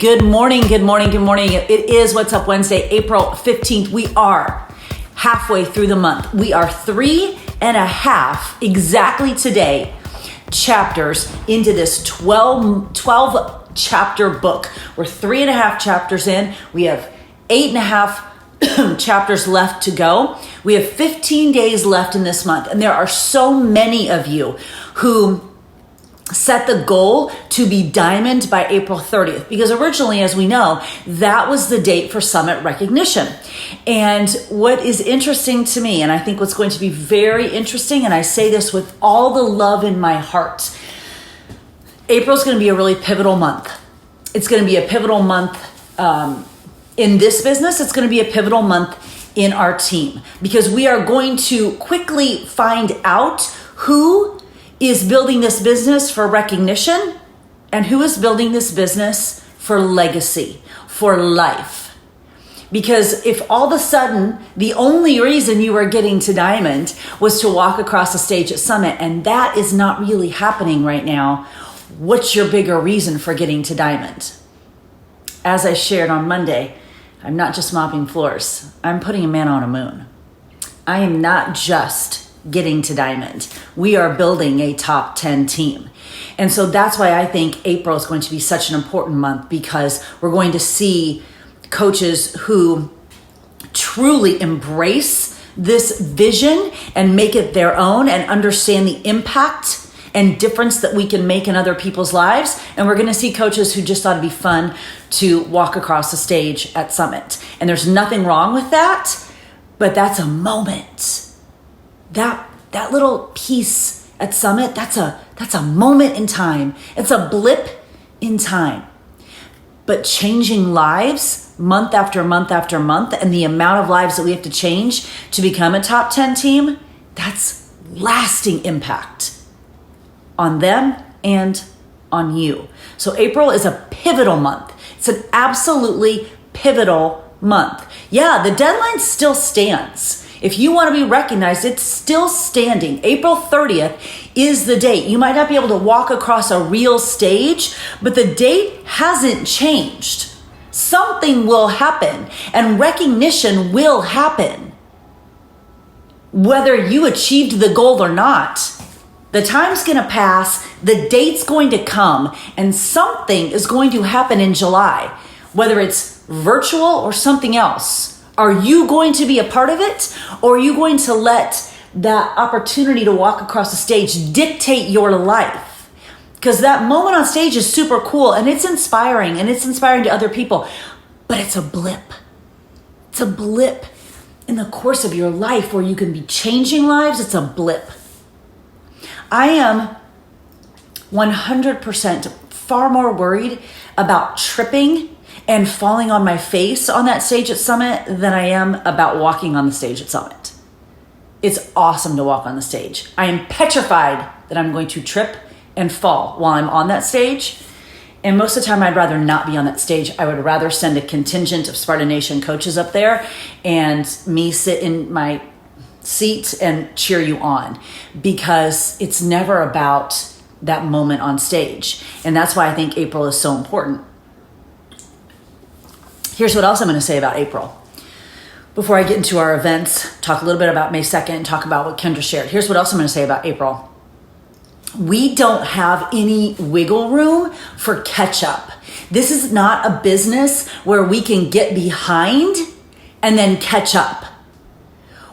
Good morning, good morning, good morning. It is What's Up Wednesday, April 15th. We are halfway through the month. We are 3.5 exactly today chapters into this 12 chapter book. We're 3.5 chapters in. We have 8.5 chapters left to go. We have 15 days left in this month. And there are so many of you who set the goal to be diamond by April 30th, because originally, as we know, that was the date for summit recognition. And what is interesting to me, and I think what's going to be very interesting, and I say this with all the love in my heart, April is going to be a really pivotal month. It's going to be a pivotal month in this business. It's going to be a pivotal month in our team, because we are going to quickly find out who is building this business for recognition and who is building this business for legacy, for life. Because if all of a sudden the only reason you are getting to diamond was to walk across the stage at Summit, and that is not really happening right now, what's your bigger reason for getting to diamond? As I shared on Monday, I'm not just mopping floors. I'm putting a man on a moon. I am not just getting to diamond. We are building a top 10 team. And so that's why I think April is going to be such an important month, because we're going to see coaches who truly embrace this vision and make it their own and understand the impact and difference that we can make in other people's lives. And we're going to see coaches who just thought it'd be fun to walk across the stage at Summit. And there's nothing wrong with that, but that's a moment. That little piece at Summit, that's a moment in time. It's a blip in time. But changing lives month after month after month, and the amount of lives that we have to change to become a top 10 team, that's lasting impact on them and on you. So April is a pivotal month. It's an absolutely pivotal month. Yeah, the deadline still stands. If you want to be recognized, it's still standing. April 30th is the date. You might not be able to walk across a real stage, but the date hasn't changed. Something will happen, and recognition will happen. Whether you achieved the goal or not, the time's going to pass, the date's going to come, and something is going to happen in July, whether it's virtual or something else. Are you going to be a part of it, or are you going to let that opportunity to walk across the stage dictate your life? Because that moment on stage is super cool, and it's inspiring, to other people, but it's a blip. It's a blip in the course of your life where you can be changing lives. It's a blip. I am 100% far more worried about tripping and falling on my face on that stage at Summit than I am about walking on the stage at Summit. It's awesome to walk on the stage. I am petrified that I'm going to trip and fall while I'm on that stage. And most of the time, I'd rather not be on that stage. I would rather send a contingent of Spartan Nation coaches up there and me sit in my seat and cheer you on, because it's never about that moment on stage. And that's why I think April is so important. Here's what else I'm going to say about April. Before I get into our events, talk a little bit about May 2nd, talk about what Kendra shared. Here's what else I'm going to say about April. We don't have any wiggle room for catch up. This is not a business where we can get behind and then catch up.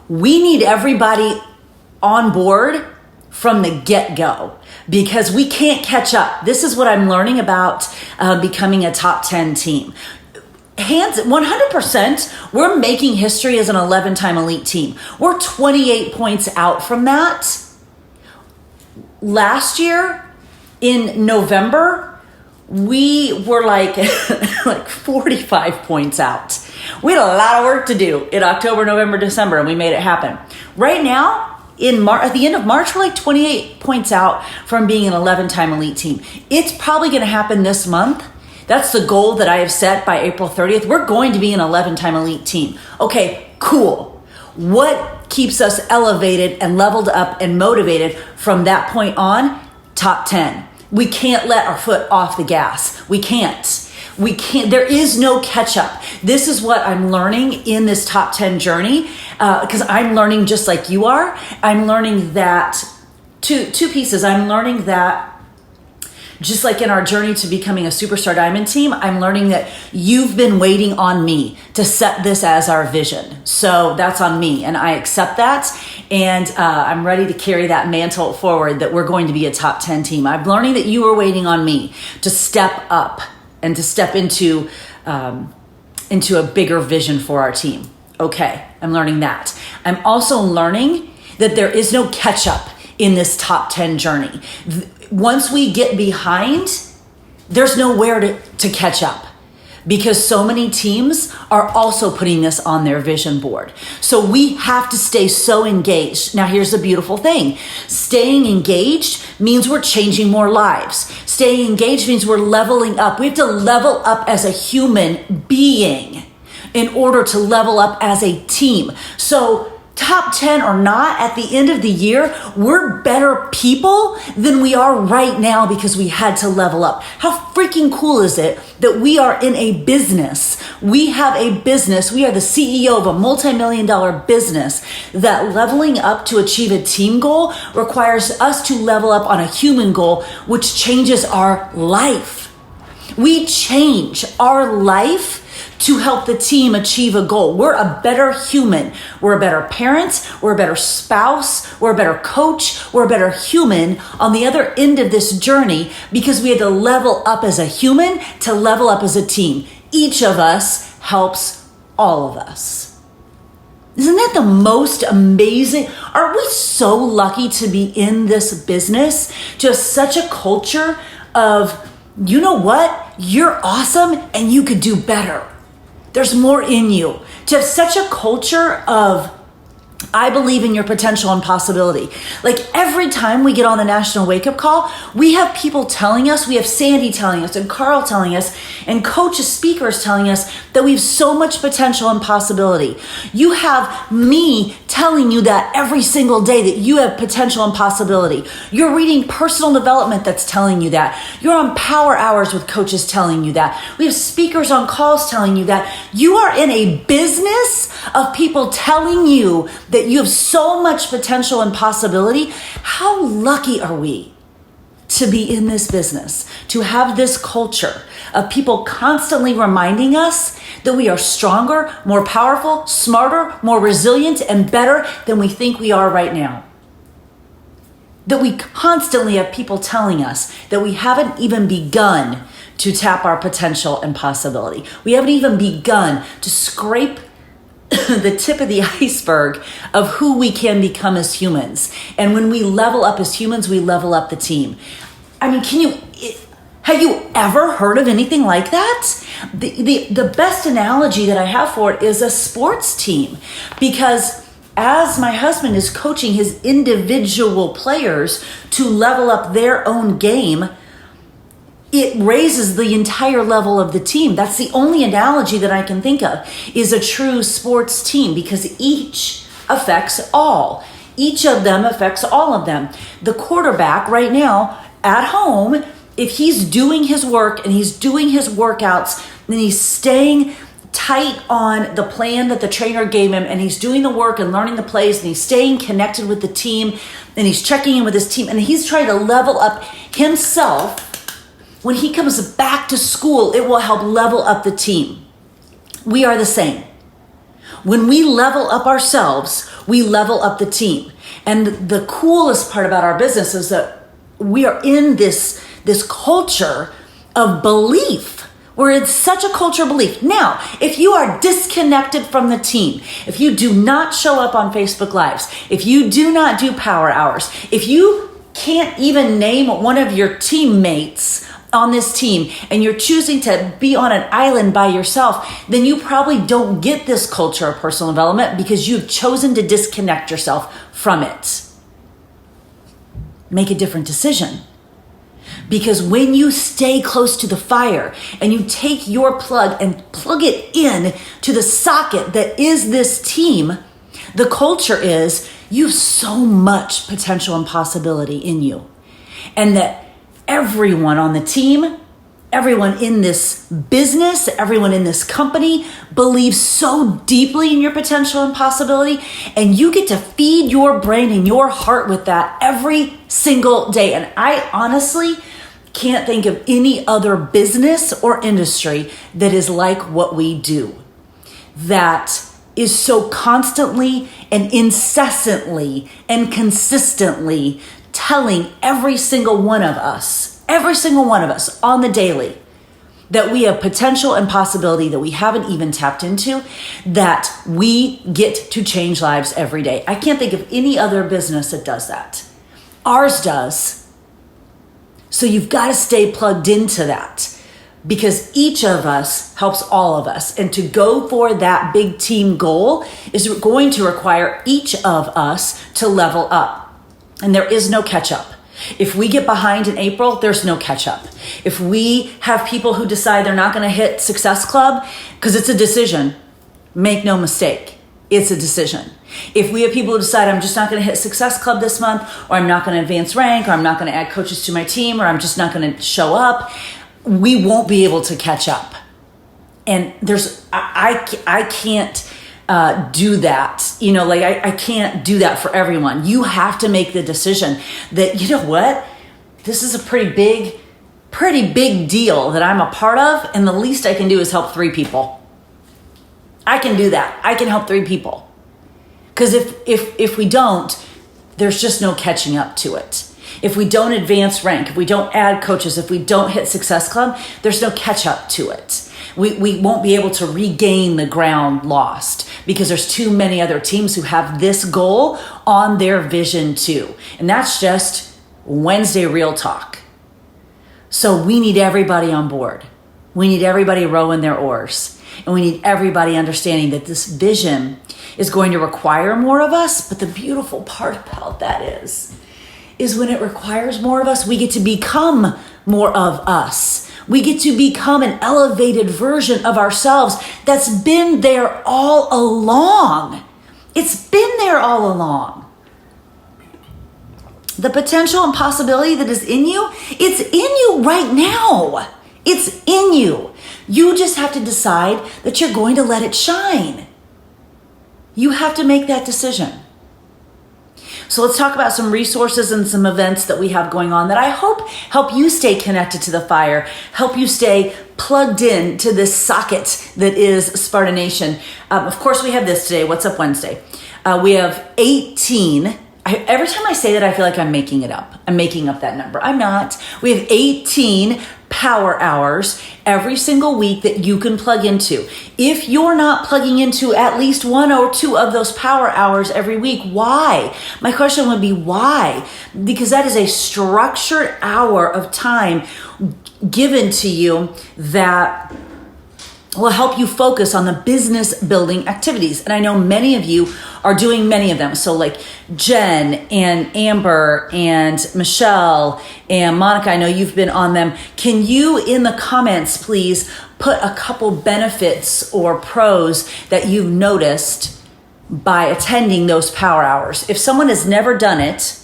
We need everybody on board from the get-go, because we can't catch up. This is what I'm learning about becoming a top 10 team. Hands 100%, we're making history as an 11-time elite team. We're 28 points out from that. Last year in November, we were like 45 points out. We had a lot of work to do in October, November, December, and we made it happen. Right now, at the end of March, we're like 28 points out from being an 11-time elite team. It's probably going to happen this month. That's the goal that I have set by April 30th. We're going to be an 11-time elite team. Okay, cool. What keeps us elevated and leveled up and motivated from that point on? Top 10. We can't let our foot off the gas. We can't. We can't, there is no catch up. This is what I'm learning in this top 10 journey, because I'm learning just like you are. I'm learning that two pieces. I'm learning that just like in our journey to becoming a superstar diamond team, I'm learning that you've been waiting on me to set this as our vision. So that's on me, and I accept that. And I'm ready to carry that mantle forward, that we're going to be a top 10 team. I'm learning that you were waiting on me to step up and to step into a bigger vision for our team. Okay, I'm learning that. I'm also learning that there is no catch up in this top 10 journey. Once we get behind, there's nowhere to catch up, because so many teams are also putting this on their vision board. So we have to stay so engaged. Now, here's the beautiful thing. Staying engaged means we're changing more lives. Staying engaged means we're leveling up. We have to level up as a human being in order to level up as a team. So top 10 or not, at the end of the year, we're better people than we are right now because we had to level up. How freaking cool is it that we are in a business? We have a business. We are the CEO of a multi-million-dollar business, that leveling up to achieve a team goal requires us to level up on a human goal, which changes our life. We change our life to help the team achieve a goal. We're a better human. We're a better parent. We're a better spouse. We're a better coach. We're a better human on the other end of this journey, because we had to level up as a human to level up as a team. Each of us helps all of us. Isn't that the most amazing? Aren't we so lucky to be in this business? Just such a culture of, you know what? You're awesome and you could do better. There's more in you. To have such a culture of, I believe in your potential and possibility. Like every time we get on the National Wake Up Call, we have people telling us, we have Sandy telling us and Carl telling us and coaches, speakers telling us that we have so much potential and possibility. You have me telling you that every single day, that you have potential and possibility. You're reading personal development that's telling you that. You're on power hours with coaches telling you that. We have speakers on calls telling you that. You are in a business of people telling you that you have so much potential and possibility. How lucky are we to be in this business, to have this culture of people constantly reminding us that we are stronger, more powerful, smarter, more resilient, and better than we think we are right now. That we constantly have people telling us that we haven't even begun to tap our potential and possibility. We haven't even begun to scrape the tip of the iceberg of who we can become as humans. And when we level up as humans, we level up the team. I mean, have you ever heard of anything like that? The best analogy that I have for it is a sports team, because as my husband is coaching his individual players to level up their own game, it raises the entire level of the team. That's the only analogy that I can think of, is a true sports team, because each affects all. Each of them affects all of them. The quarterback right now at home, if he's doing his work and he's doing his workouts, then he's staying tight on the plan that the trainer gave him, and he's doing the work and learning the plays, and he's staying connected with the team, and he's checking in with his team, and he's trying to level up himself. When he comes back to school, it will help level up the team. We are the same. When we level up ourselves, we level up the team. And the coolest part about our business is that we are in this culture of belief. We're in such a culture of belief. Now, if you are disconnected from the team, if you do not show up on Facebook Lives, if you do not do power hours, if you can't even name one of your teammates on this team, and you're choosing to be on an island by yourself, then you probably don't get this culture of personal development, because you've chosen to disconnect yourself from it. Make a different decision. Because when you stay close to the fire and you take your plug and plug it in to the socket that is this team, the culture is you have so much potential and possibility in you. And that everyone on the team everyone in this business, everyone in this company believes so deeply in your potential and possibility, and you get to feed your brain and your heart with that every single day. And I honestly can't think of any other business or industry that is like what we do, that is so constantly and incessantly and consistently telling every single one of us on the daily that we have potential and possibility that we haven't even tapped into, that we get to change lives every day. I can't think of any other business that does that. Ours does. So you've got to stay plugged into that, because each of us helps all of us. And to go for that big team goal is going to require each of us to level up. And there is no catch up. If we get behind in April, there's no catch up. If we have people who decide they're not going to hit Success Club, because it's a decision, make no mistake, it's a decision. If we have people who decide I'm just not going to hit Success Club this month, or I'm not going to advance rank, or I'm not going to add coaches to my team, or I'm just not going to show up, we won't be able to catch up. And I can't do that. I can't do that for everyone. You have to make the decision that, you know what, this is a pretty big deal that I'm a part of, and the least I can do is help 3 people. I can do that. I can help 3 people. Because if we don't, there's just no catching up to it. If we don't advance rank, if we don't add coaches, if we don't hit Success Club, there's no catch up to it. We won't be able to regain the ground lost, because there's too many other teams who have this goal on their vision too. And that's just Wednesday Real Talk. So we need everybody on board. We need everybody rowing their oars. And we need everybody understanding that this vision is going to require more of us. But the beautiful part about that is when it requires more of us, we get to become more of us. We get to become an elevated version of ourselves that's been there all along. It's been there all along. The potential and possibility that is in you, it's in you right now. It's in you. You just have to decide that you're going to let it shine. You have to make that decision. So let's talk about some resources and some events that we have going on that I hope help you stay connected to the fire, help you stay plugged in to this socket that is Sparta Nation. Of course, we have this today, What's Up Wednesday. We have 18. Every time I say that, I feel like I'm making it up. I'm making up that number. I'm not. We have 18 power hours every single week that you can plug into. If you're not plugging into at least 1 or 2 of those power hours every week, why? My question would be why? Because that is a structured hour of time given to you that will help you focus on the business building activities. And I know many of you are doing many of them. So like Jen and Amber and Michelle and Monica, I know you've been on them. Can you in the comments, please, put a couple benefits or pros that you've noticed by attending those power hours? If someone has never done it,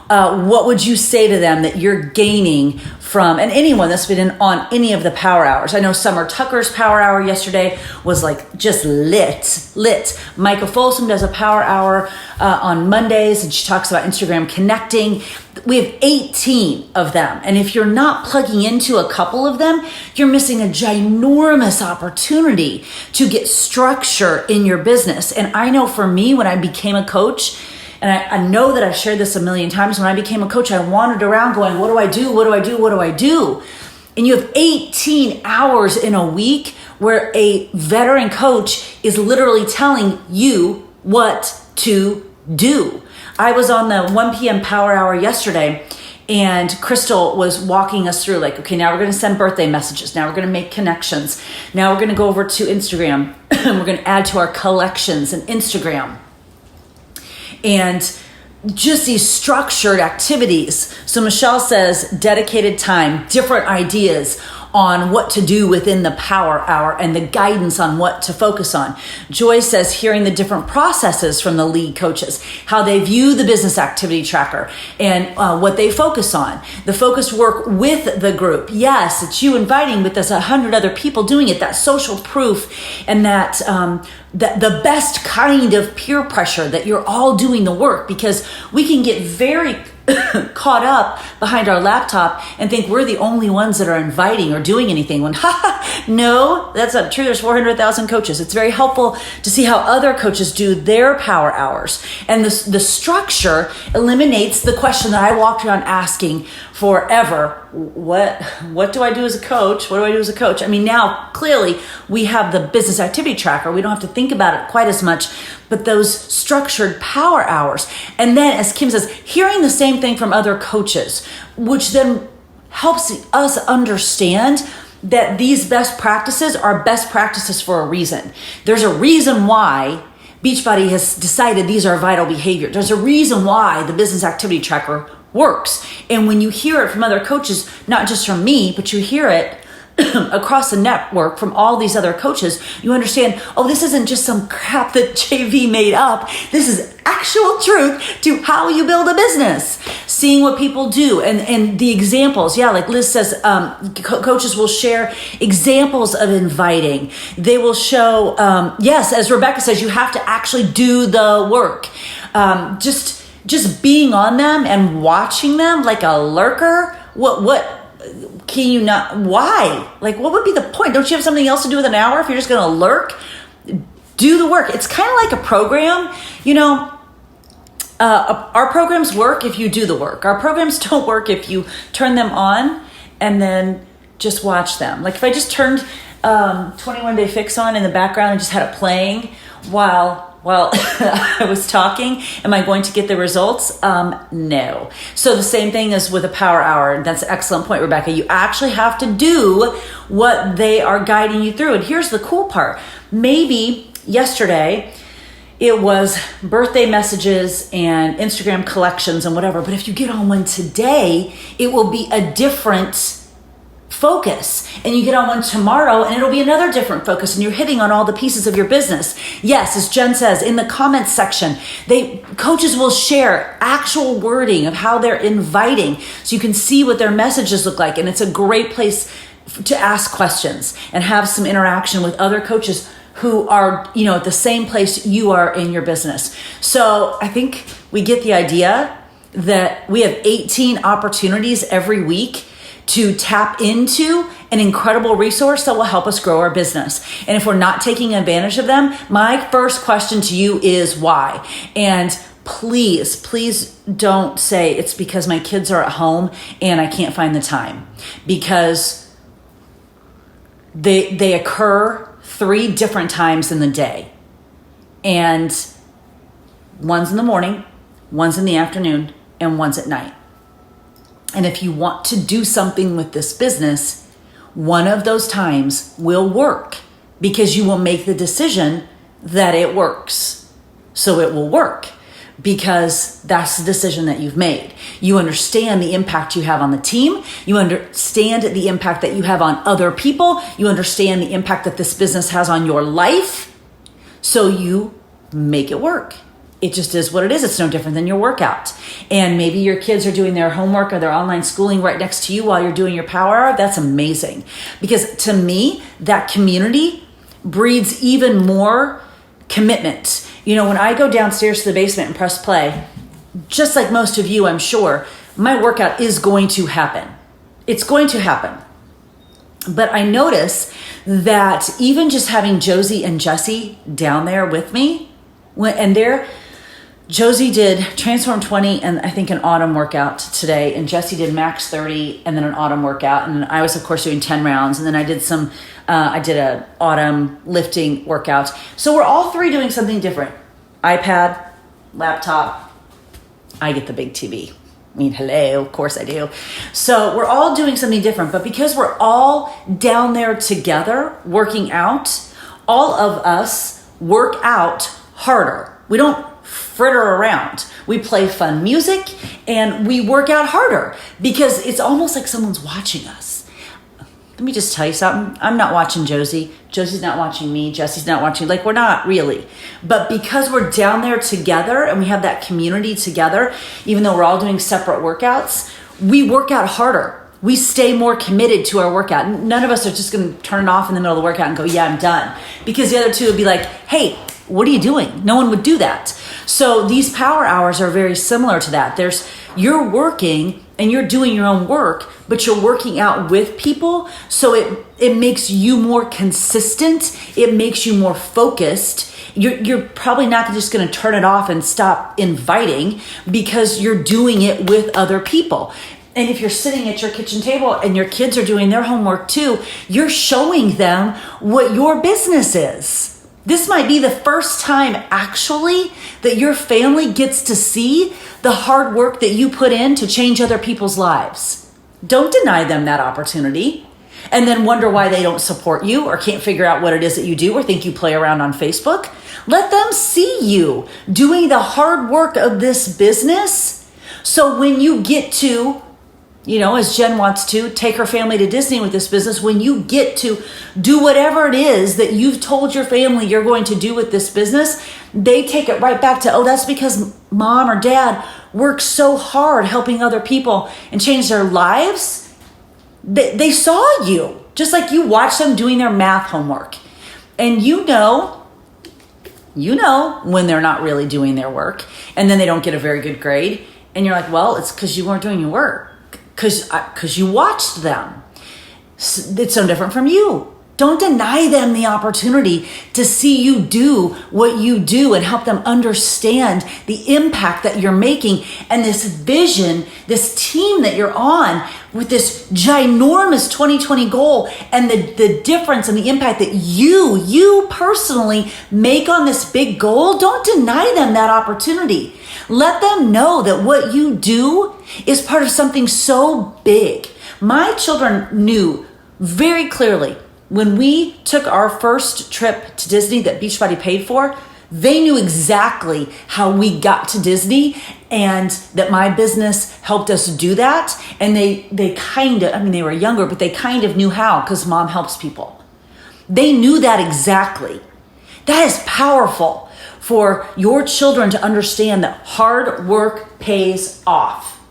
what would you say to them that you're gaining from, and anyone that's been on any of the power hours? I know Summer Tucker's power hour yesterday was like just lit. Micah Folsom does a power hour on Mondays, and she talks about Instagram connecting. We have 18 of them. And if you're not plugging into a couple of them, you're missing a ginormous opportunity to get structure in your business. And I know for me, when I became a coach, and I know that I've shared this a million times, when I became a coach, I wandered around going, what do I do? What do I do? What do I do? And you have 18 hours in a week where a veteran coach is literally telling you what to do. I was on the 1 p.m. power hour yesterday, and Crystal was walking us through like, okay, now we're going to send birthday messages. Now we're going to make connections. Now we're going to go over to Instagram and we're going to add to our collections in Instagram. And just these structured activities. So Michelle says dedicated time, different ideas, on what to do within the power hour and the guidance on what to focus on. Joy says hearing the different processes from the lead coaches, how they view the business activity tracker and what they focus on. The focused work with the group. Yes, it's you inviting, but there's 100 other people doing it. That social proof and that the best kind of peer pressure that you're all doing the work, because we can get very caught up behind our laptop and think we're the only ones that are inviting or doing anything when no, that's not true. There's 400,000 coaches. It's very helpful to see how other coaches do their power hours, and the structure eliminates the question that I walked around asking forever. What do I do as a coach? What do I do as a coach? I mean, now clearly we have the business activity tracker. We don't have to think about it quite as much, but those structured power hours. And then, as Kim says, hearing the same thing from other coaches, which then helps us understand that these best practices are best practices for a reason. There's a reason why Beachbody has decided these are vital behavior. There's a reason why the business activity tracker works. And when you hear it from other coaches, not just from me, but you hear it across the network from all these other coaches, you understand, oh, this isn't just some crap that JV made up. This is actual truth to how you build a business. Seeing what people do and the examples. Yeah, like Liz says, coaches will share examples of inviting. They will show, yes, as Rebecca says, you have to actually do the work. Just being on them and watching them like a lurker. What can you not? Why? Like, what would be the point? Don't you have something else to do with an hour if you're just going to lurk? Do the work. It's kind of like a program. You know, our programs work if you do the work. Our programs don't work if you turn them on and then just watch them. Like if I just turned 21 Day Fix on in the background and just had it playing while I was talking, am I going to get the results? No. So the same thing is with a power hour. That's an excellent point, Rebecca. You actually have to do what they are guiding you through. And here's the cool part. Maybe yesterday it was birthday messages and Instagram collections and whatever. But if you get on one today, it will be a different focus, and you get on one tomorrow and it'll be another different focus, and you're hitting on all the pieces of your business. Yes, as Jen says in the comments section, coaches will share actual wording of how they're inviting so you can see what their messages look like, and it's a great place to ask questions and have some interaction with other coaches who are, you know, at the same place you are in your business. So I think we get the idea that we have 18 opportunities every week to tap into an incredible resource that will help us grow our business. And if we're not taking advantage of them, my first question to you is why? And please don't say it's because my kids are at home and I can't find the time, because they occur 3 different times in the day. And one's in the morning, one's in the afternoon, and one's at night. And if you want to do something with this business, one of those times will work, because you will make the decision that it works. So it will work because that's the decision that you've made. You understand the impact you have on the team. You understand the impact that you have on other people. You understand the impact that this business has on your life. So you make it work. It just is what it is. It's no different than your workout. And maybe your kids are doing their homework or their online schooling right next to you while you're doing your power hour. That's amazing. Because to me, that community breeds even more commitment. You know, when I go downstairs to the basement and press play, just like most of you, I'm sure, my workout is going to happen. It's going to happen. But I notice that even just having Josie and Jesse down there with me, Josie did Transform 20 and I think an autumn workout today, and Jessie did Max 30 and then an autumn workout, and I was of course doing 10 rounds, and then I did a autumn lifting workout. So we're all 3 doing something different. iPad, laptop, I get the big TV. I mean, hello, of course I do. So we're all doing something different, but because we're all down there together working out, all of us work out harder. We don't fritter around. We play fun music and we work out harder because it's almost like someone's watching us. Let let me just tell you something. I'm not watching Josie. Josie's not watching me. Jesse's not watching. Like, we're not really. But because we're down there together and we have that community together, even though we're all doing separate workouts, we work out harder. We stay more committed to our workout. None of us are just going to turn it off in the middle of the workout and go, yeah, I'm done. Because the other two would be like, hey, what are you doing? No one would do that. So these power hours are very similar to that. You're working and you're doing your own work, but you're working out with people. So it makes you more consistent. It makes you more focused. You're probably not just going to turn it off and stop inviting because you're doing it with other people. And if you're sitting at your kitchen table and your kids are doing their homework too, you're showing them what your business is. This might be the first time actually that your family gets to see the hard work that you put in to change other people's lives. Don't deny them that opportunity and then wonder why they don't support you or can't figure out what it is that you do or think you play around on Facebook. Let them see you doing the hard work of this business. So when you get to, as Jen wants to, take her family to Disney with this business, when you get to do whatever it is that you've told your family you're going to do with this business, they take it right back to, that's because mom or dad works so hard helping other people and change their lives. They saw you, just like you watch them doing their math homework. And you know when they're not really doing their work and then they don't get a very good grade. And you're like, well, it's because you weren't doing your work. Because you watched them. It's no different from you. Don't deny them the opportunity to see you do what you do and help them understand the impact that you're making and this vision, this team that you're on with this ginormous 2020 goal and the difference and the impact that you personally make on this big goal. Don't deny them that opportunity. Let them know that what you do is part of something so big. My children knew very clearly when we took our first trip to Disney that Beachbody paid for, they knew exactly how we got to Disney and that my business helped us do that. And they were younger, but they kind of knew how because mom helps people. They knew that exactly. That is powerful for your children to understand that hard work pays off.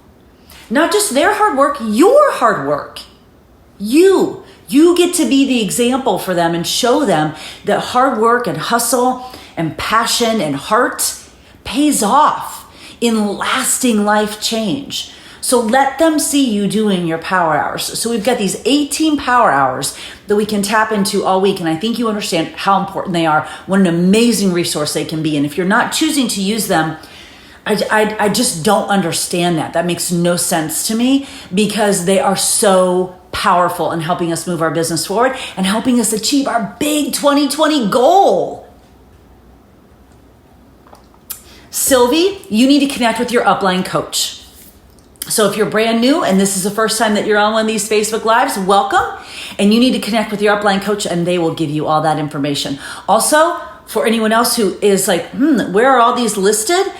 Not just their hard work, your hard work. You get to be the example for them and show them that hard work and hustle and passion and heart pays off in lasting life change. So let them see you doing your power hours. So we've got these 18 power hours that we can tap into all week. And I think you understand how important they are, what an amazing resource they can be. And if you're not choosing to use them, I just don't understand that. That makes no sense to me because they are so powerful in helping us move our business forward and helping us achieve our big 2020 goal. Sylvie, you need to connect with your upline coach. So if you're brand new and this is the first time that you're on one of these Facebook Lives, welcome. And you need to connect with your upline coach and they will give you all that information. Also, for anyone else who is like, where are all these listed?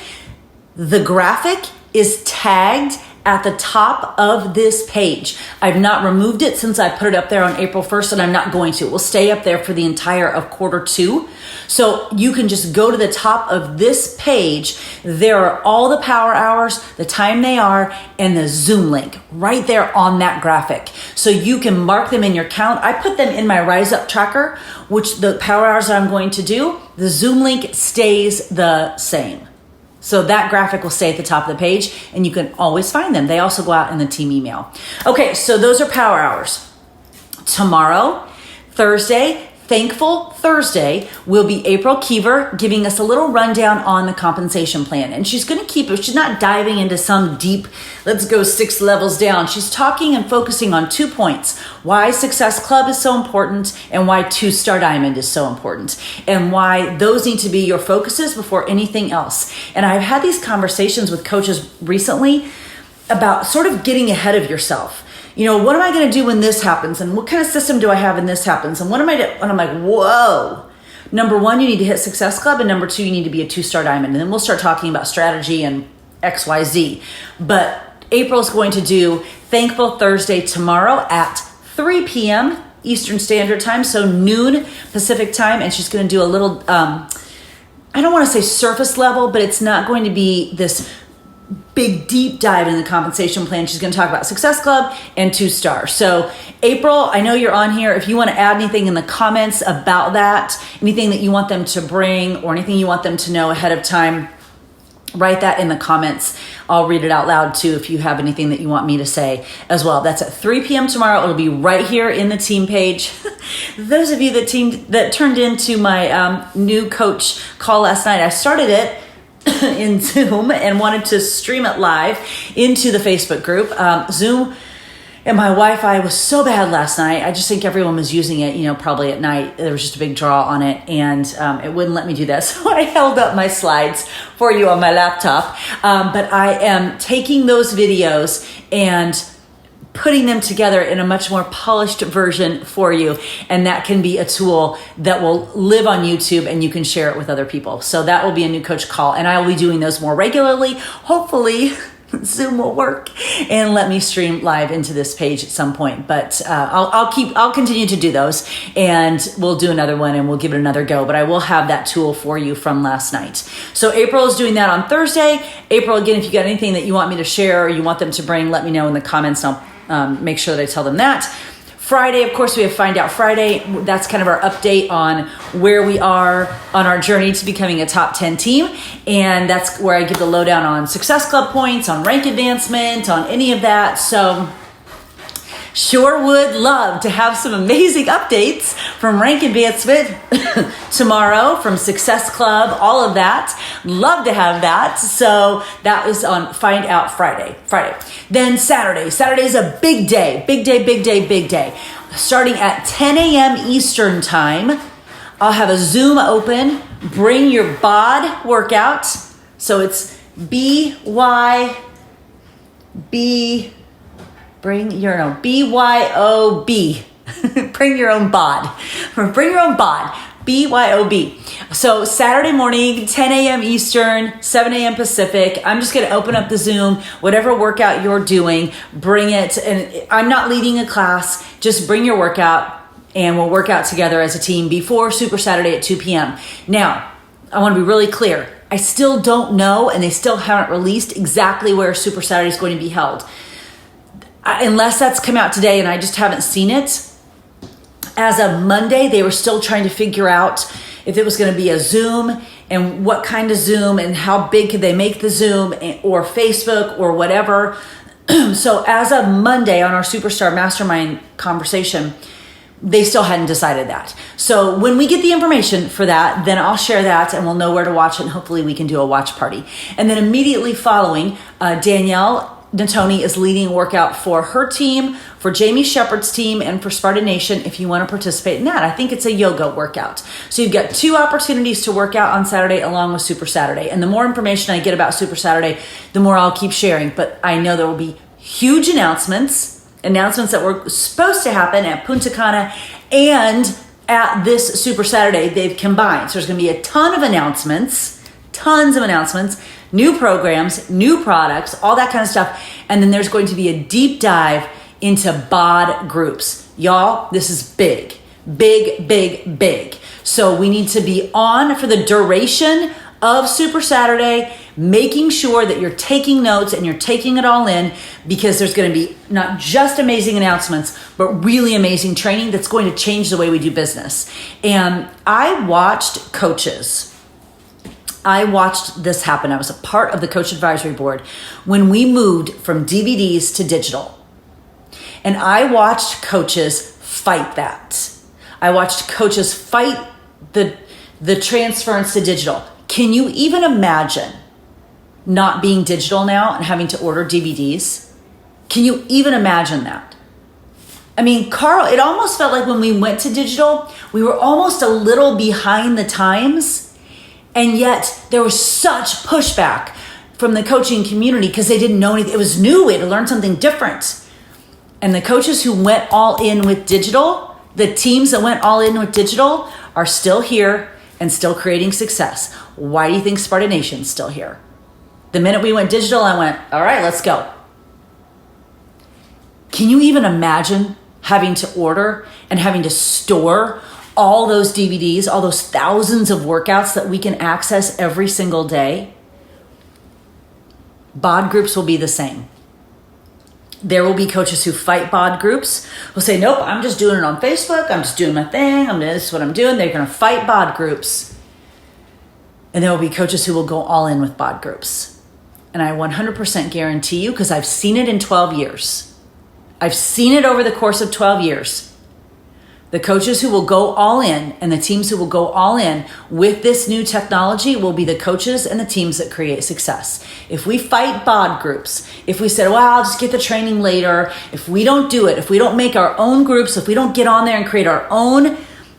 The graphic is tagged at the top of this page. I've not removed it since I put it up there on April 1st and I'm not going to. It will stay up there for the entire of Q2. So you can just go to the top of this page. There are all the power hours, the time they are, and the Zoom link right there on that graphic. So you can mark them in your count. I put them in my Rise Up tracker, which the power hours that I'm going to do, the Zoom link stays the same. So that graphic will stay at the top of the page and you can always find them. They also go out in the team email. Okay, so those are power hours. Tomorrow, Thursday, Thankful Thursday, will be April Kiever giving us a little rundown on the compensation plan. And she's going to keep it. She's not diving into some deep, let's go 6 levels down. She's talking and focusing on 2 points. Why Success Club is so important and why 2-Star Diamond is so important. And why those need to be your focuses before anything else. And I've had these conversations with coaches recently about sort of getting ahead of yourself. What am I going to do when this happens? And what kind of system do I have when this happens? And what am I doing? And I'm like, whoa. Number 1, you need to hit Success Club. And number 2, you need to be a 2-Star Diamond. And then we'll start talking about strategy and XYZ. But April's going to do Thankful Thursday tomorrow at 3 p.m. Eastern Standard Time, so noon Pacific Time, and she's going to do a little, I don't want to say surface level, but it's not going to be this big deep dive in the compensation plan. She's going to talk about Success Club and 2-Star. So April, I know you're on here. If you want to add anything in the comments about that, anything that you want them to bring or anything you want them to know ahead of time, write that in the comments. I'll read it out loud too if you have anything that you want me to say as well. That's at 3 p.m. tomorrow. It'll be right here in the team page. Those of you that turned into my new coach call last night, I started it in Zoom and wanted to stream it live into the Facebook group. Zoom and my Wi-Fi was so bad last night. I just think everyone was using it, probably at night. There was just a big draw on it, and it wouldn't let me do that. So I held up my slides for you on my laptop. But I am taking those videos and putting them together in a much more polished version for you. And that can be a tool that will live on YouTube and you can share it with other people. So that will be a new coach call. And I will be doing those more regularly. Hopefully Zoom will work and let me stream live into this page at some point. But I'll continue to do those, and we'll do another one and we'll give it another go. But I will have that tool for you from last night. So April is doing that on Thursday. April, again, if you got anything that you want me to share or you want them to bring, let me know in the comments. And I'll make sure that I tell them that. Friday, of course, we have Find Out Friday. That's kind of our update on where we are on our journey to becoming a top 10 team. And that's where I give the lowdown on Success Club points, on rank advancement, on any of that. So sure would love to have some amazing updates from rank advancement tomorrow, from Success Club, all of that. Love to have that. So that was on Find Out Friday. Then Saturday. Saturday's a big day. Starting at 10 a.m. Eastern time, I'll have a Zoom open. Bring your bod workout. So it's BYOB. Bring your own BYOB. Bring your own bod. Bring your own bod. BYOB. So Saturday morning, 10 a.m. Eastern, 7 a.m. Pacific. I'm just going to open up the Zoom, whatever workout you're doing, bring it. And I'm not leading a class. Just bring your workout and we'll work out together as a team before Super Saturday at 2 p.m. Now, I want to be really clear. I still don't know, and they still haven't released exactly where Super Saturday is going to be held. Unless that's come out today and I just haven't seen it. As of Monday, they were still trying to figure out if it was going to be a Zoom and what kind of Zoom and how big could they make the Zoom or Facebook or whatever. So as of Monday on our Superstar Mastermind conversation, they still hadn't decided that. So when we get the information for that, then I'll share that and we'll know where to watch it, and hopefully we can do a watch party. And then immediately following, Danielle Natoni is leading a workout for her team, for Jamie Shepard's team, and for Sparta Nation if you want to participate in that. I think it's a yoga workout. So you've got 2 opportunities to work out on Saturday along with Super Saturday. And the more information I get about Super Saturday, the more I'll keep sharing. But I know there will be huge announcements that were supposed to happen at Punta Cana and at this Super Saturday. They've combined. So there's going to be a ton of announcements, new programs, new products, all that kind of stuff. And then there's going to be a deep dive into bod groups. Y'all, this is big. So we need to be on for the duration of Super Saturday, making sure that you're taking notes and you're taking it all in, because there's going to be not just amazing announcements, but really amazing training that's going to change the way we do business. And I watched this happen. I was a part of the coach advisory board when we moved from DVDs to digital. And I watched coaches fight that. I watched coaches fight the transference to digital. Can you even imagine not being digital now and having to order DVDs? Can you even imagine that? I mean, Carl, it almost felt like when we went to digital, we were almost a little behind the times. And yet there was such pushback from the coaching community because they didn't know anything. It was new. We had to learn something different. And the coaches who went all in with digital, the teams that went all in with digital, are still here and still creating success. Why do you think Sparta Nation's still here? The minute we went digital, I went, all right, let's go. Can you even imagine having to order and having to store all those DVDs, all those thousands of workouts that we can access every single day. BOD groups will be the same. There will be coaches who fight BOD groups, who say, nope, I'm just doing it on Facebook. I'm just doing my thing. This is what I'm doing. They're going to fight BOD groups. And there will be coaches who will go all in with BOD groups. And I 100% guarantee you, because I've seen it in 12 years. I've seen it over the course of 12 years. The coaches who will go all in and the teams who will go all in with this new technology will be the coaches and the teams that create success. If we fight BOD groups, if we said, well, I'll just get the training later, if we don't do it, if we don't make our own groups, if we don't get on there and create our own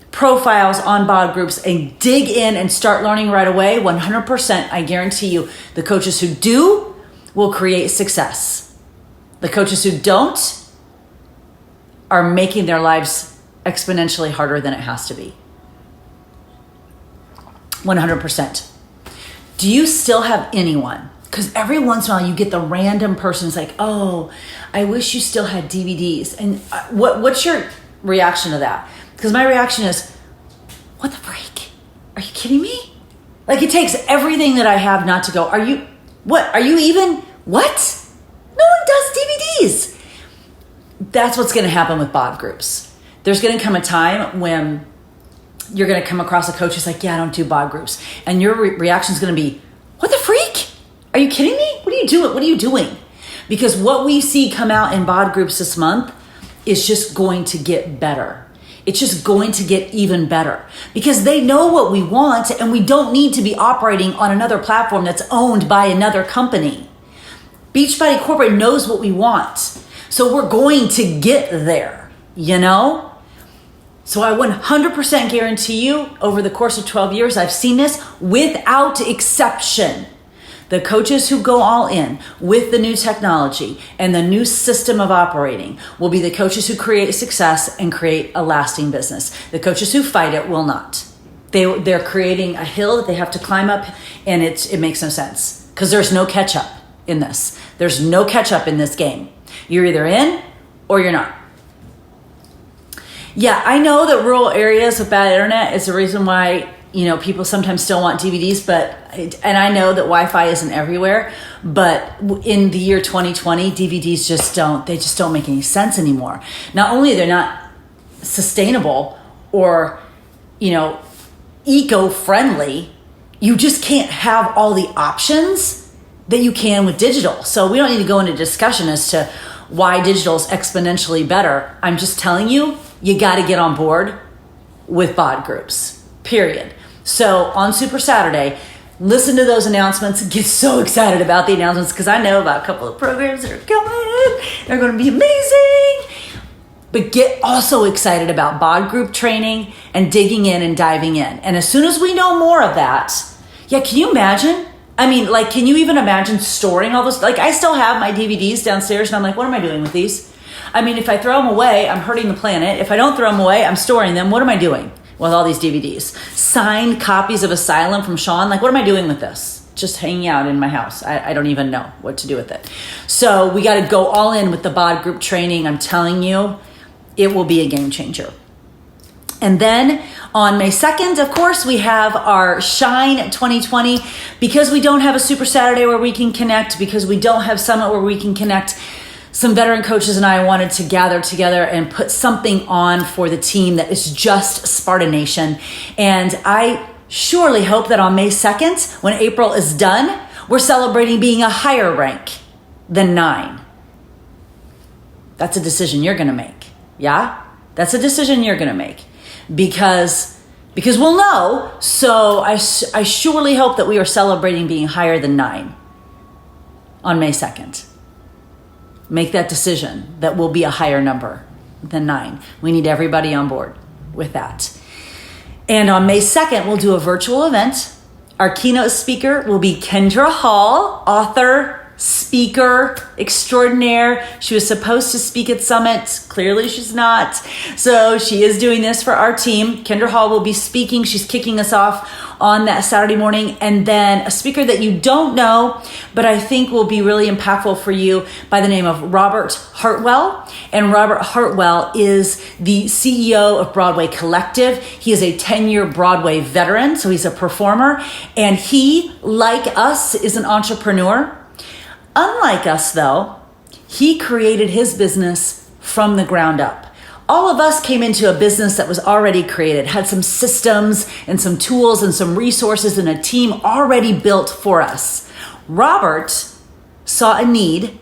profiles on BOD groups and dig in and start learning right away, 100%, I guarantee you, the coaches who do will create success. The coaches who don't are making their lives exponentially harder than it has to be. 100%. Do you still have anyone? Because every once in a while you get the random person who's like, oh, I wish you still had DVDs. And what's your reaction to that? Because my reaction is, what the freak? Are you kidding me? Like, it takes everything that I have not to go, what? No one does DVDs. That's what's going to happen with BOD groups. There's going to come a time when you're going to come across a coach who's like, yeah, I don't do BOD groups. And your reaction is going to be, what the freak? Are you kidding me? What are you doing? What are you doing? Because what we see come out in BOD groups this month is just going to get better. It's just going to get even better because they know what we want and we don't need to be operating on another platform that's owned by another company. Beachbody Corporate knows what we want. So we're going to get there, you know? So I 100% guarantee you, over the course of 12 years, I've seen this without exception. The coaches who go all in with the new technology and the new system of operating will be the coaches who create success and create a lasting business. The coaches who fight it will not. They're creating a hill that they have to climb up, and it makes no sense because there's no catch up in this. There's no catch up in this game. You're either in or you're not. Yeah, I know that rural areas with bad internet is the reason why, people sometimes still want DVDs, and I know that Wi-Fi isn't everywhere, but in the year 2020, DVDs just don't make any sense anymore. Not only they're not sustainable or, eco-friendly, you just can't have all the options that you can with digital. So we don't need to go into discussion as to why digital is exponentially better. I'm just telling you, you got to get on board with BOD groups, period. So on Super Saturday, listen to those announcements. Get so excited about the announcements because I know about a couple of programs that are coming. They're going to be amazing. But get also excited about BOD group training and digging in and diving in. And as soon as we know more of that, can you imagine? Can you even imagine storing all those? I still have my DVDs downstairs and I'm like, what am I doing with these? If I throw them away, I'm hurting the planet. If I don't throw them away, I'm storing them. What am I doing with all these DVDs? Signed copies of Asylum from Sean. What am I doing with this? Just hanging out in my house. I don't even know what to do with it. So we got to go all in with the BOD group training. I'm telling you, it will be a game changer. And then on May 2nd, of course, we have our Shine 2020. Because we don't have a Super Saturday where we can connect, because we don't have Summit where we can connect, some veteran coaches and I wanted to gather together and put something on for the team that is just Spartan Nation. And I surely hope that on May 2nd, when April is done, we're celebrating being a higher rank than 9. That's a decision you're going to make. Yeah? That's a decision you're going to make. Because we'll know. So I surely hope that we are celebrating being higher than 9 on May 2nd. Make that decision that will be a higher number than 9. We need everybody on board with that. And on May 2nd, we'll do a virtual event. Our keynote speaker will be Kendra Hall, author, speaker extraordinaire. She was supposed to speak at Summit. Clearly she's not. So she is doing this for our team. Kendra Hall will be speaking. She's kicking us off on that Saturday morning. And then a speaker that you don't know, but I think will be really impactful for you, by the name of Robert Hartwell. And Robert Hartwell is the CEO of Broadway Collective. He is a 10-year Broadway veteran, so he's a performer. And he, like us, is an entrepreneur. Unlike us, though, he created his business from the ground up. All of us came into a business that was already created, had some systems and some tools and some resources and a team already built for us. Robert saw a need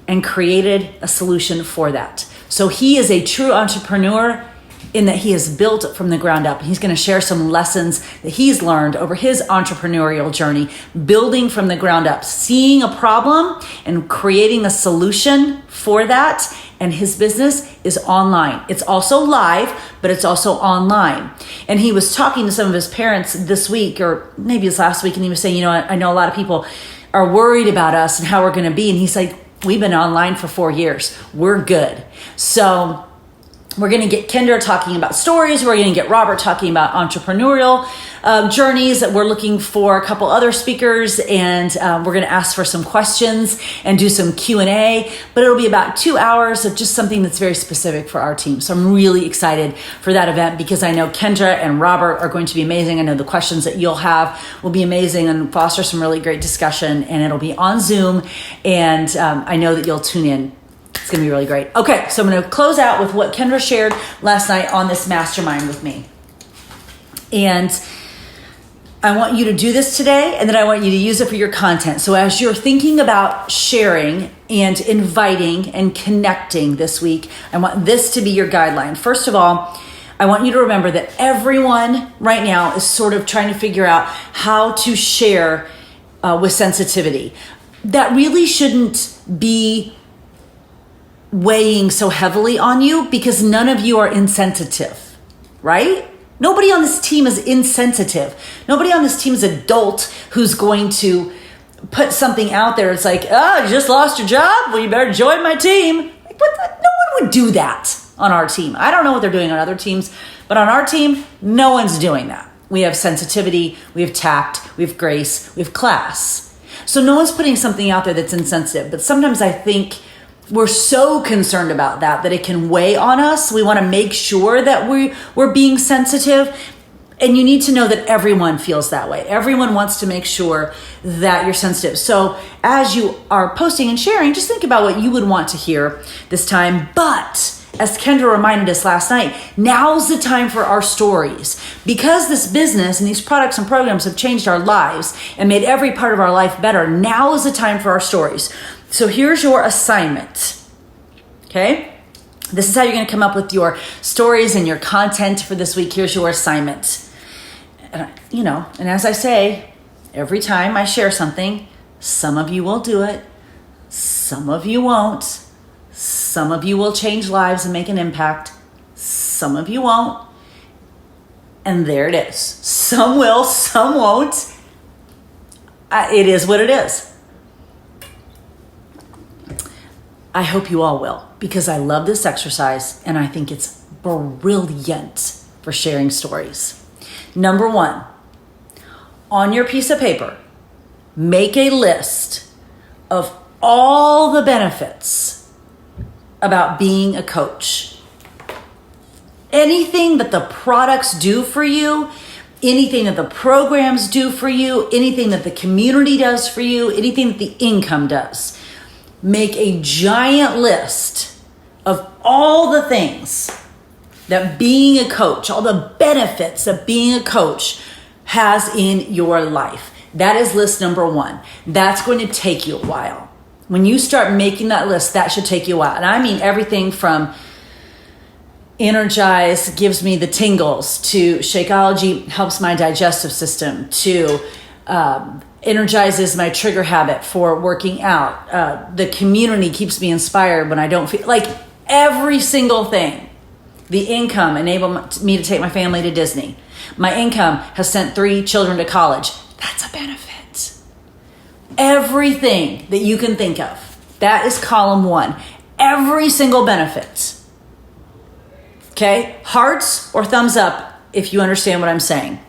and created a solution for that. So he is a true entrepreneur in that he has built from the ground up. He's going to share some lessons that he's learned over his entrepreneurial journey, building from the ground up, seeing a problem and creating a solution for that. And his business is online. It's also live, but it's also online. And he was talking to some of his parents this week, or maybe it was last week, and he was saying, I know a lot of people are worried about us and how we're going to be. And he's like, we've been online for 4 years. We're good. So we're going to get Kendra talking about stories. We're going to get Robert talking about entrepreneurial journeys. That we're looking for a couple other speakers, and we're going to ask for some questions and do some Q&A. But it'll be about 2 hours of just something that's very specific for our team. So I'm really excited for that event, because I know Kendra and Robert are going to be amazing. I know the questions that you'll have will be amazing and foster some really great discussion. And it'll be on Zoom, and I know that you'll tune in. It's going to be really great. Okay, so I'm going to close out with what Kendra shared last night on this mastermind with me. And I want you to do this today, and then I want you to use it for your content. So as you're thinking about sharing and inviting and connecting this week, I want this to be your guideline. First of all, I want you to remember that everyone right now is sort of trying to figure out how to share with sensitivity. That really shouldn't be weighing so heavily on you, because none of you are insensitive, right? Nobody on this team is insensitive. Nobody on this team is an adult who's going to put something out there. It's like, you just lost your job? Well, you better join my team. Like, what? No one would do that on our team. I don't know what they're doing on other teams, but on our team, no one's doing that. We have sensitivity, we have tact, we have grace, we have class. So no one's putting something out there that's insensitive. But sometimes I think we're so concerned about that it can weigh on us. We want to make sure that we're being sensitive. And you need to know that everyone feels that way. Everyone wants to make sure that you're sensitive. So as you are posting and sharing, just think about what you would want to hear this time. But as Kendra reminded us last night, now's the time for our stories. Because this business and these products and programs have changed our lives and made every part of our life better, now is the time for our stories. So here's your assignment, okay? This is how you're going to come up with your stories and your content for this week. Here's your assignment. And, and as I say, every time I share something, some of you will do it, some of you won't. Some of you will change lives and make an impact. Some of you won't. And there it is. Some will, some won't. It is what it is. I hope you all will, because I love this exercise and I think it's brilliant for sharing stories. Number 1, on your piece of paper, make a list of all the benefits about being a coach. Anything that the products do for you, anything that the programs do for you, anything that the community does for you, anything that the income does. Make a giant list of all the things that being a coach, all the benefits that being a coach has in your life. That is list number 1. That's going to take you a while. When you start making that list, that should take you a while. And I mean everything from Energize gives me the tingles, to Shakeology helps my digestive system, to energizes my trigger habit for working out. The community keeps me inspired when I don't feel like every single thing. The income enabled me to take my family to Disney. My income has sent 3 children to college. That's a benefit. Everything that you can think of. That is column 1. Every single benefit. Okay? Hearts or thumbs up if you understand what I'm saying.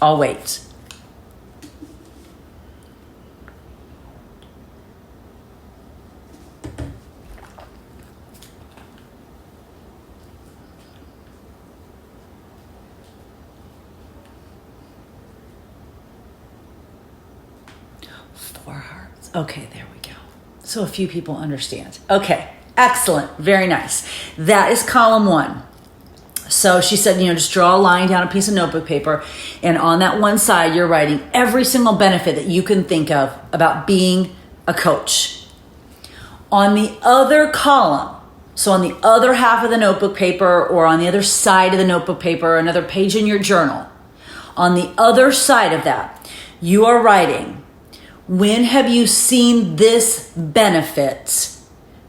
I'll wait. Okay, there we go. So a few people understand. Okay, excellent. Very nice. That is column 1. So she said, just draw a line down a piece of notebook paper. And on that one side, you're writing every single benefit that you can think of about being a coach. On the other column, so on the other half of the notebook paper or on the other side of the notebook paper, another page in your journal, on the other side of that, you are writing, when have you seen this benefit,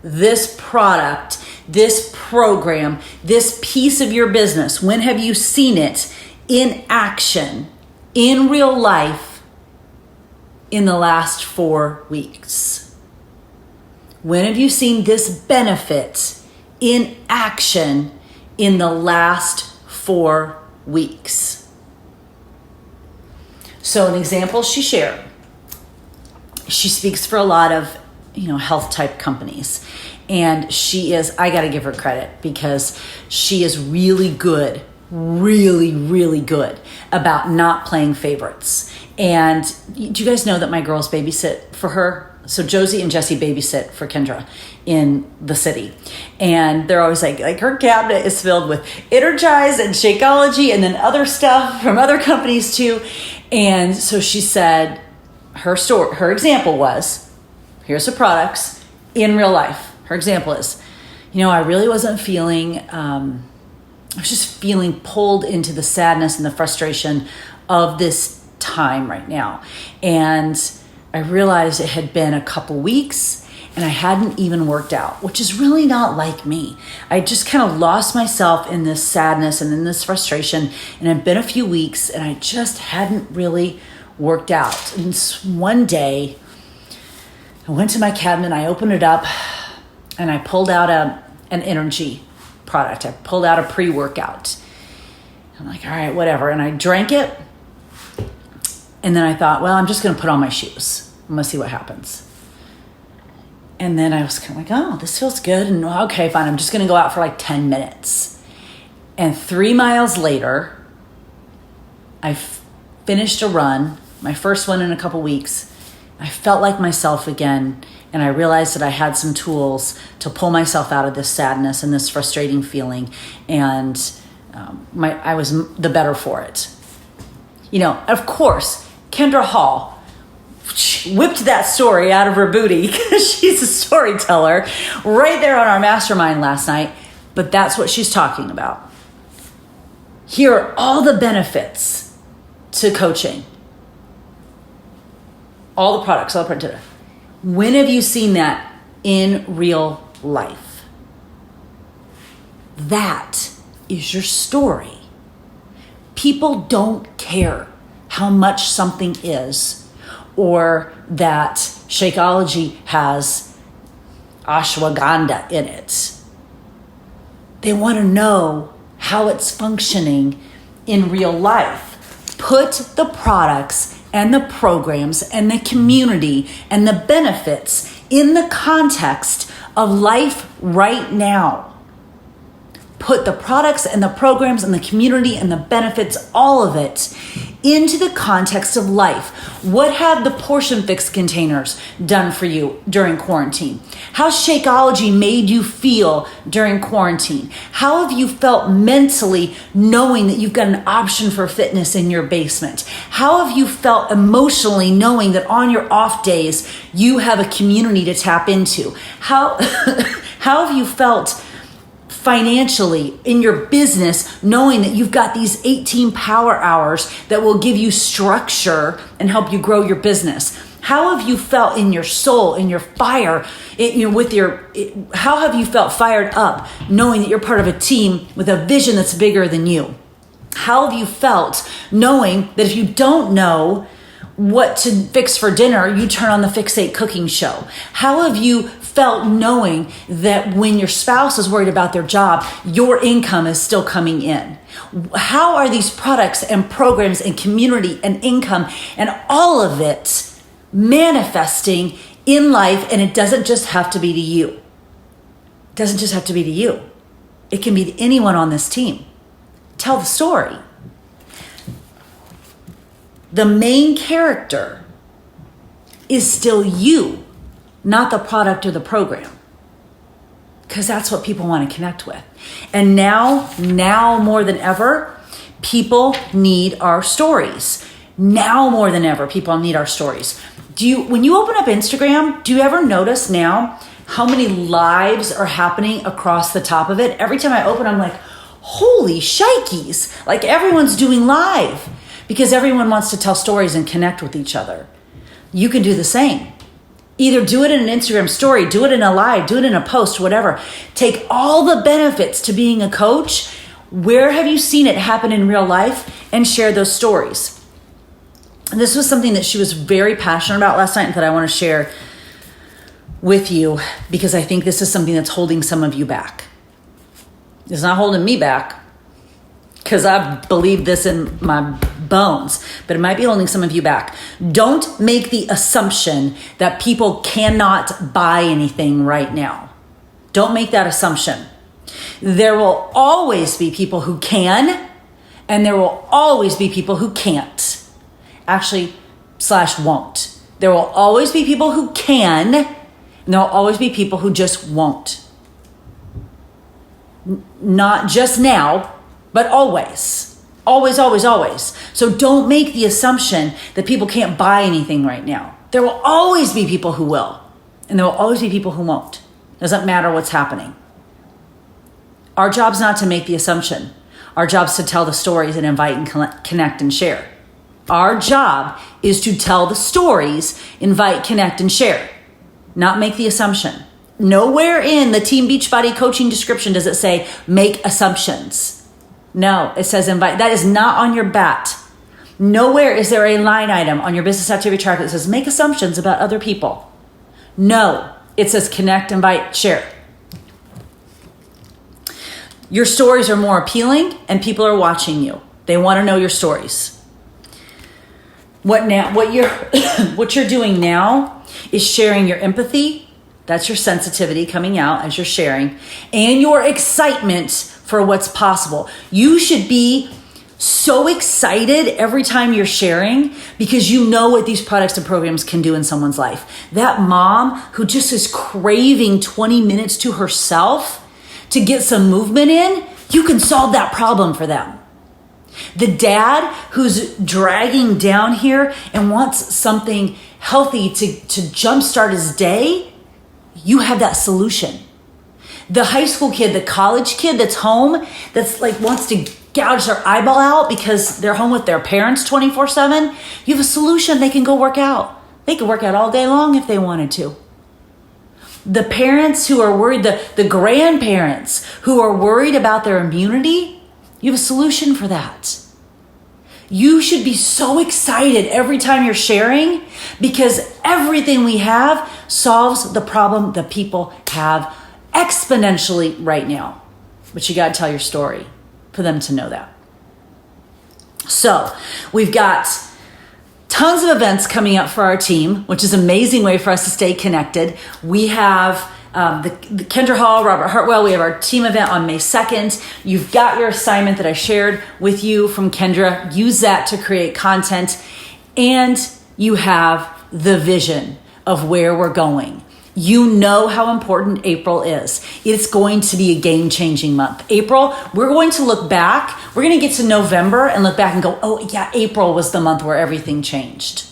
this product, this program, this piece of your business? When have you seen it in action, in real life, in the last 4 weeks? When have you seen this benefit in action in the last 4 weeks? So an example she shared. She speaks for a lot of, health type companies. And she is, I got to give her credit because she is really good, really, really good about not playing favorites. And do you guys know that my girls babysit for her? So Josie and Jesse babysit for Kendra in the city. And they're always like her cabinet is filled with Energize and Shakeology and then other stuff from other companies too. And so she said, her example was, here's the products in real life. Her example is, I really wasn't feeling, I was just feeling pulled into the sadness and the frustration of this time right now. And I realized it had been a couple weeks and I hadn't even worked out, which is really not like me. I just kind of lost myself in this sadness and in this frustration. And it had been a few weeks and I just hadn't really worked out. And one day I went to my cabinet, I opened it up and I pulled out an energy product. I pulled out a pre-workout. I'm like, all right, whatever. And I drank it. And then I thought, well, I'm just going to put on my shoes. I'm going to see what happens. And then I was kind of like, oh, this feels good. And okay, fine. I'm just going to go out for like 10 minutes. And 3 miles later, I finished a run, my first one in a couple weeks. I felt like myself again. And I realized that I had some tools to pull myself out of this sadness and this frustrating feeling. And I was the better for it. Of course, Kendra Hall whipped that story out of her booty because she's a storyteller right there on our mastermind last night. But that's what she's talking about. Here are all the benefits to coaching. All the products, all the printed. When have you seen that in real life? That is your story. People don't care how much something is or that Shakeology has ashwagandha in it. They want to know how it's functioning in real life. Put the products and the programs and the community and the benefits in the context of life right now. Put the products and the programs and the community and the benefits, all of it, into the context of life. What have the Portion Fix containers done for you during quarantine? How's Shakeology made you feel during quarantine? How have you felt mentally knowing that you've got an option for fitness in your basement? How have you felt emotionally knowing that on your off days you have a community to tap into? How have you felt financially in your business, knowing that you've got these 18 power hours that will give you structure and help you grow your business? How have you felt in your soul, in your fire, how have you felt fired up knowing that you're part of a team with a vision that's bigger than you? How have you felt knowing that if you don't know what to fix for dinner, you turn on the Fixate cooking show? How have you felt knowing that when your spouse is worried about their job, your income is still coming in? How are these products and programs and community and income and all of it manifesting in life? And it doesn't just have to be to you. It doesn't just have to be to you. It can be to anyone on this team. Tell the story. The main character is still you, not the product or the program. Because that's what people want to connect with. And now more than ever, people need our stories. Now more than ever, people need our stories. When you open up Instagram, do you ever notice now how many lives are happening across the top of it? Every time I open, I'm like, holy shikeys. Like everyone's doing live because everyone wants to tell stories and connect with each other. You can do the same. Either do it in an Instagram story, do it in a live, do it in a post, whatever. Take all the benefits to being a coach. Where have you seen it happen in real life? And share those stories. And this was something that she was very passionate about last night that I want to share with you because I think this is something that's holding some of you back. It's not holding me back because I believe this in my bones, but it might be holding some of you back. Don't make the assumption that people cannot buy anything right now. Don't make that assumption. There will always be people who can, and there will always be people who can't. Actually, /won't. There will always be people who can, and there will always be people who just won't. Not just now, but always. Always, always, always. So don't make the assumption that people can't buy anything right now. There will always be people who will, and there will always be people who won't. Doesn't matter what's happening. Our job's not to make the assumption. Our job's to tell the stories and invite and connect and share. Our job is to tell the stories, invite, connect, and share. Not make the assumption. Nowhere in the Team Beachbody coaching description does it say make assumptions. No, it says invite. That is not on your bat. Nowhere is there a line item on your business activity tracker that says make assumptions about other people. No, it says connect, invite, share. Your stories are more appealing and people are watching you. They want to know your stories. What you're doing now is sharing your empathy. That's your sensitivity coming out as you're sharing, and your excitement for what's possible. You should be so excited every time you're sharing because you know what these products and programs can do in someone's life. That mom who just is craving 20 minutes to herself to get some movement in, you can solve that problem for them. The dad who's dragging down here and wants something healthy to jumpstart his day, you have that solution. The high school kid, the college kid that's home, that's like wants to gouge their eyeball out because they're home with their parents 24/7, you have a solution. They can go work out. They can work out all day long if they wanted to. The parents who are worried, the grandparents who are worried about their immunity, you have a solution for that. You should be so excited every time you're sharing because everything we have solves the problem that people have exponentially right now. But you got to tell your story for them to know that. So we've got tons of events coming up for our team, which is an amazing way for us to stay connected. We have the Kendra Hall, Robert Hartwell. We have our team event on May 2nd. You've got your assignment that I shared with you from Kendra. Use that to create content. And you have the vision of where we're going. You know how important April is. It's going to be a game-changing month. April, we're going to look back. We're going to get to November and look back and go, oh yeah, April was the month where everything changed.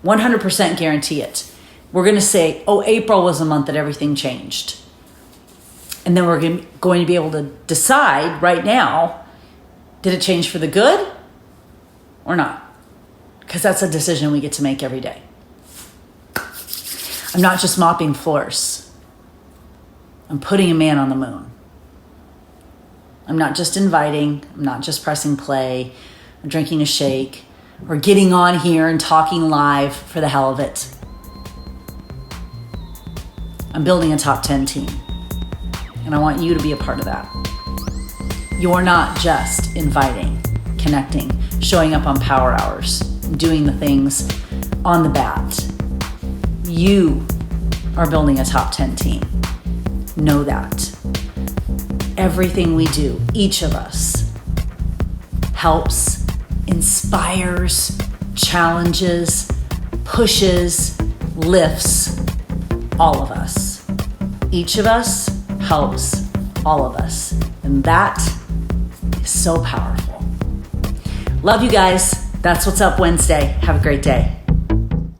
100% guarantee it. We're going to say, oh, April was the month that everything changed. And then we're going to be able to decide right now, did it change for the good or not? Because that's a decision we get to make every day. I'm not just mopping floors. I'm putting a man on the moon. I'm not just inviting. I'm not just pressing play. I'm drinking a shake. or getting on here and talking live for the hell of it. I'm building a top 10 team, and I want you to be a part of that. You're not just inviting, connecting, showing up on power hours, doing the things on the bat. You are building a top 10 team. Know that. Everything we do, each of us, helps, inspires, challenges, pushes, lifts all of us. Each of us helps all of us. And that is so powerful. Love you guys. That's What's Up Wednesday. Have a great day.